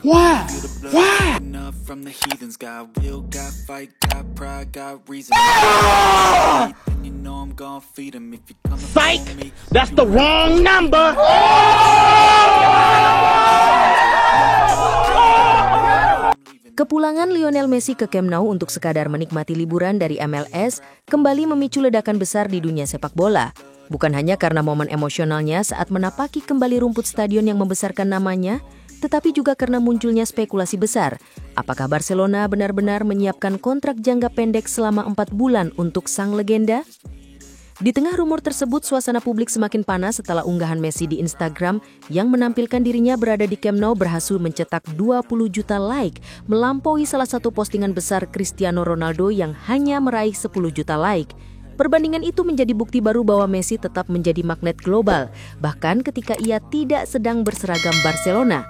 Why? From the heathens, got will, got fight, got pride, got reason. You know I'm gonna feed 'em if you come. Psych! That's the wrong number! Kepulangan Lionel Messi ke Camp Nou untuk sekadar menikmati liburan dari MLS kembali memicu ledakan besar di dunia sepak bola. Bukan hanya karena momen emosionalnya saat menapaki kembali rumput stadion yang membesarkan namanya, tetapi juga karena munculnya spekulasi besar. Apakah Barcelona benar-benar menyiapkan kontrak jangka pendek selama 4 bulan untuk sang legenda? Di tengah rumor tersebut, suasana publik semakin panas setelah unggahan Messi di Instagram yang menampilkan dirinya berada di Camp Nou berhasil mencetak 20 juta like, melampaui salah satu postingan besar Cristiano Ronaldo yang hanya meraih 10 juta like. Perbandingan itu menjadi bukti baru bahwa Messi tetap menjadi magnet global, bahkan ketika ia tidak sedang berseragam Barcelona.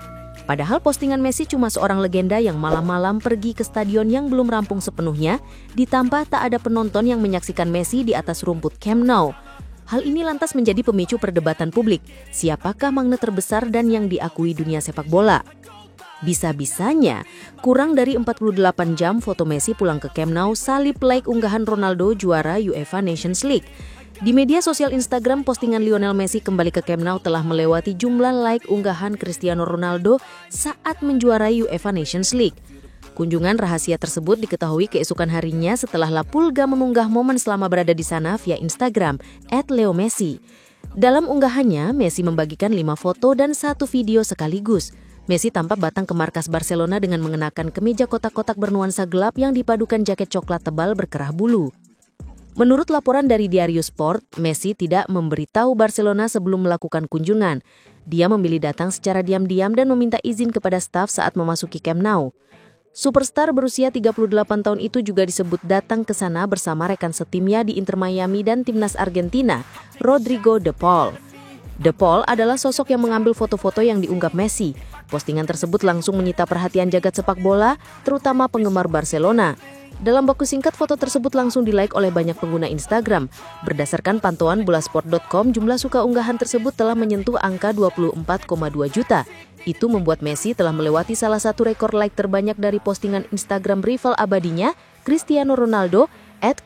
Padahal postingan Messi cuma seorang legenda yang malam-malam pergi ke stadion yang belum rampung sepenuhnya, ditambah tak ada penonton yang menyaksikan Messi di atas rumput Camp Nou. Hal ini lantas menjadi pemicu perdebatan publik. Siapakah magnet terbesar dan yang diakui dunia sepak bola? Bisa-bisanya, kurang dari 48 jam foto Messi pulang ke Camp Nou salib like unggahan Ronaldo juara UEFA Nations League. Di media sosial Instagram, postingan Lionel Messi kembali ke Camp Nou telah melewati jumlah like unggahan Cristiano Ronaldo saat menjuarai UEFA Nations League. Kunjungan rahasia tersebut diketahui keesokan harinya setelah La Pulga mengunggah momen selama berada di sana via Instagram @LeoMessi. Dalam unggahannya, Messi membagikan 5 foto dan 1 video sekaligus. Messi tampak datang ke markas Barcelona dengan mengenakan kemeja kotak-kotak bernuansa gelap yang dipadukan jaket coklat tebal berkerah bulu. Menurut laporan dari Diario Sport, Messi tidak memberitahu Barcelona sebelum melakukan kunjungan. Dia memilih datang secara diam-diam dan meminta izin kepada staf saat memasuki Camp Nou. Superstar berusia 38 tahun itu juga disebut datang ke sana bersama rekan setimnya di Inter Miami dan timnas Argentina, Rodrigo De Paul. De Paul adalah sosok yang mengambil foto-foto yang diunggah Messi. Postingan tersebut langsung menyita perhatian jagat sepak bola, terutama penggemar Barcelona. Dalam waktu singkat, foto tersebut langsung di-like oleh banyak pengguna Instagram. Berdasarkan pantauan bolasport.com, jumlah suka unggahan tersebut telah menyentuh angka 24,2 juta. Itu membuat Messi telah melewati salah satu rekor like terbanyak dari postingan Instagram rival abadinya, Cristiano Ronaldo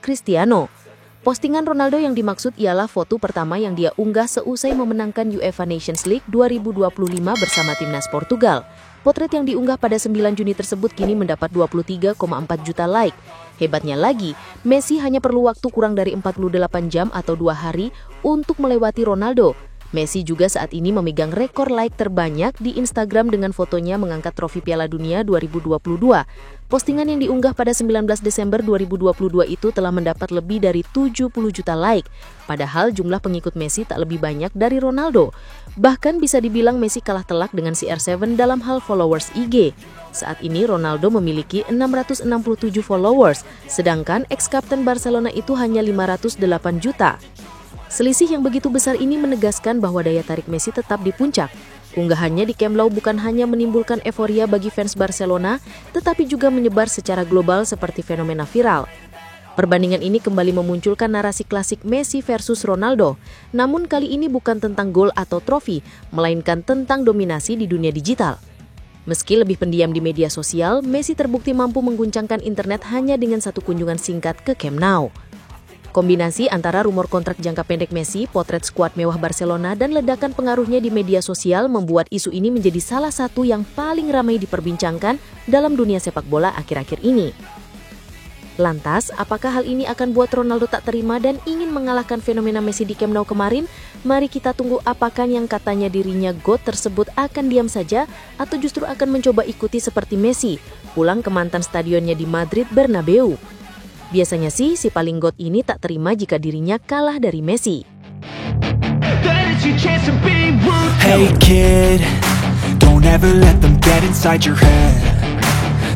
@Cristiano. Postingan Ronaldo yang dimaksud ialah foto pertama yang dia unggah seusai memenangkan UEFA Nations League 2025 bersama timnas Portugal. Potret yang diunggah pada 9 Juni tersebut kini mendapat 23,4 juta like. Hebatnya lagi, Messi hanya perlu waktu kurang dari 48 jam atau 2 hari untuk melewati Ronaldo. Messi juga saat ini memegang rekor like terbanyak di Instagram dengan fotonya mengangkat trofi Piala Dunia 2022. Postingan yang diunggah pada 19 Desember 2022 itu telah mendapat lebih dari 70 juta like. Padahal jumlah pengikut Messi tak lebih banyak dari Ronaldo. Bahkan bisa dibilang Messi kalah telak dengan CR7 dalam hal followers IG. Saat ini Ronaldo memiliki 667 followers, sedangkan ex-kapten Barcelona itu hanya 508 juta. Selisih yang begitu besar ini menegaskan bahwa daya tarik Messi tetap di puncak. Unggahannya di Camp Nou bukan hanya menimbulkan euforia bagi fans Barcelona, tetapi juga menyebar secara global seperti fenomena viral. Perbandingan ini kembali memunculkan narasi klasik Messi versus Ronaldo. Namun kali ini bukan tentang gol atau trofi, melainkan tentang dominasi di dunia digital. Meski lebih pendiam di media sosial, Messi terbukti mampu mengguncangkan internet hanya dengan satu kunjungan singkat ke Camp Nou. Kombinasi antara rumor kontrak jangka pendek Messi, potret skuad mewah Barcelona, dan ledakan pengaruhnya di media sosial membuat isu ini menjadi salah satu yang paling ramai diperbincangkan dalam dunia sepak bola akhir-akhir ini. Lantas, apakah hal ini akan buat Ronaldo tak terima dan ingin mengalahkan fenomena Messi di Camp Nou kemarin? Mari kita tunggu apakah yang katanya dirinya GOAT tersebut akan diam saja atau justru akan mencoba ikuti seperti Messi, pulang ke mantan stadionnya di Madrid Bernabeu. Biasanya sih si paling GOAT ini tak terima jika dirinya kalah dari Messi. Hey kid, don't ever let them get inside your head.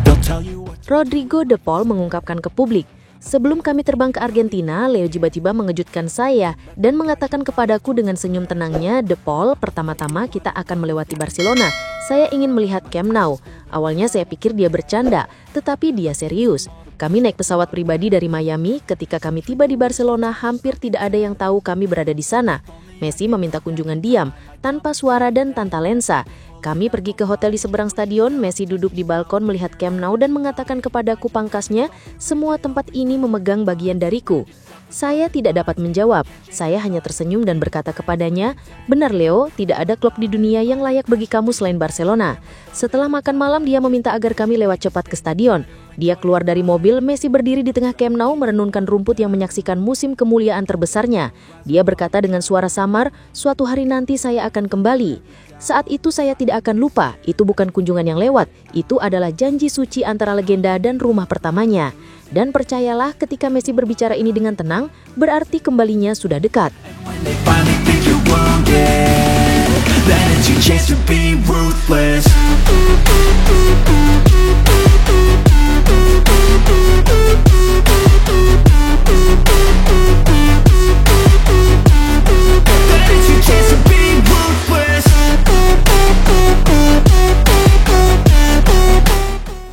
They'll tell you what. Rodrigo De Paul mengungkapkan ke publik, "Sebelum kami terbang ke Argentina, Leo tiba-tiba mengejutkan saya dan mengatakan kepadaku dengan senyum tenangnya, 'De Paul, pertama-tama kita akan melewati Barcelona. Saya ingin melihat Camp Nou.' Awalnya saya pikir dia bercanda, tetapi dia serius. Kami naik pesawat pribadi dari Miami. Ketika kami tiba di Barcelona, hampir tidak ada yang tahu kami berada di sana. Messi meminta kunjungan diam, tanpa suara dan tanpa lensa. Kami pergi ke hotel di seberang stadion, Messi duduk di balkon melihat Camp Nou dan mengatakan kepadaku pangkasnya, semua tempat ini memegang bagian dariku. Saya tidak dapat menjawab, saya hanya tersenyum dan berkata kepadanya, benar Leo, tidak ada klub di dunia yang layak bagi kamu selain Barcelona. Setelah makan malam dia meminta agar kami lewat cepat ke stadion. Dia keluar dari mobil, Messi berdiri di tengah Camp Nou merenungkan rumput yang menyaksikan musim kemuliaan terbesarnya. Dia berkata dengan suara samar, suatu hari nanti saya akan kembali. Saat itu saya tidak akan lupa, itu bukan kunjungan yang lewat, itu adalah janji suci antara legenda dan rumah pertamanya. Dan percayalah ketika Messi berbicara ini dengan tenang, berarti kembalinya sudah dekat.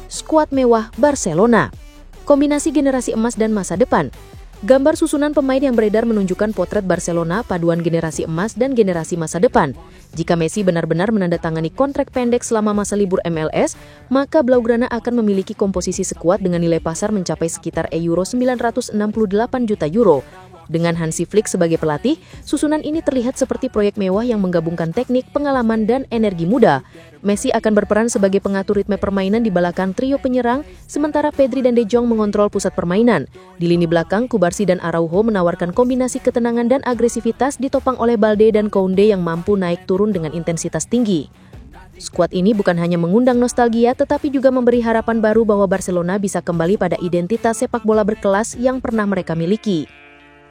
Skuad mewah Barcelona. Kombinasi generasi emas dan masa depan. Gambar susunan pemain yang beredar menunjukkan potret Barcelona paduan generasi emas dan generasi masa depan. Jika Messi benar-benar menandatangani kontrak pendek selama masa libur MLS, maka Blaugrana akan memiliki komposisi skuad dengan nilai pasar mencapai sekitar euro 968 juta euro. Dengan Hansi Flick sebagai pelatih, susunan ini terlihat seperti proyek mewah yang menggabungkan teknik, pengalaman, dan energi muda. Messi akan berperan sebagai pengatur ritme permainan di belakang trio penyerang, sementara Pedri dan De Jong mengontrol pusat permainan. Di lini belakang, Cubarsí dan Araujo menawarkan kombinasi ketenangan dan agresivitas ditopang oleh Balde dan Koundé yang mampu naik turun dengan intensitas tinggi. Skuad ini bukan hanya mengundang nostalgia, tetapi juga memberi harapan baru bahwa Barcelona bisa kembali pada identitas sepak bola berkelas yang pernah mereka miliki.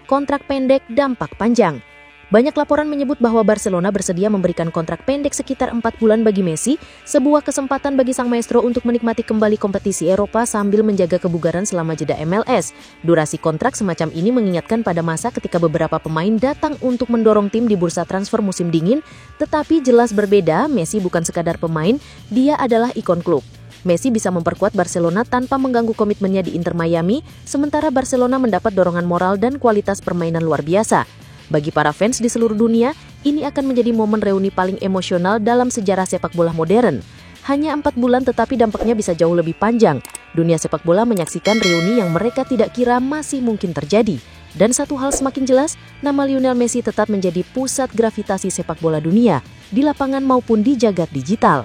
Kontrak pendek, dampak panjang. Banyak laporan menyebut bahwa Barcelona bersedia memberikan kontrak pendek sekitar 4 bulan bagi Messi, sebuah kesempatan bagi sang maestro untuk menikmati kembali kompetisi Eropa sambil menjaga kebugaran selama jeda MLS. Durasi kontrak semacam ini mengingatkan pada masa ketika beberapa pemain datang untuk mendorong tim di bursa transfer musim dingin, tetapi jelas berbeda, Messi bukan sekadar pemain, dia adalah ikon klub. Messi bisa memperkuat Barcelona tanpa mengganggu komitmennya di Inter Miami, sementara Barcelona mendapat dorongan moral dan kualitas permainan luar biasa. Bagi para fans di seluruh dunia, ini akan menjadi momen reuni paling emosional dalam sejarah sepak bola modern. Hanya 4 bulan tetapi dampaknya bisa jauh lebih panjang. Dunia sepak bola menyaksikan reuni yang mereka tidak kira masih mungkin terjadi. Dan satu hal semakin jelas, nama Lionel Messi tetap menjadi pusat gravitasi sepak bola dunia, di lapangan maupun di jagat digital.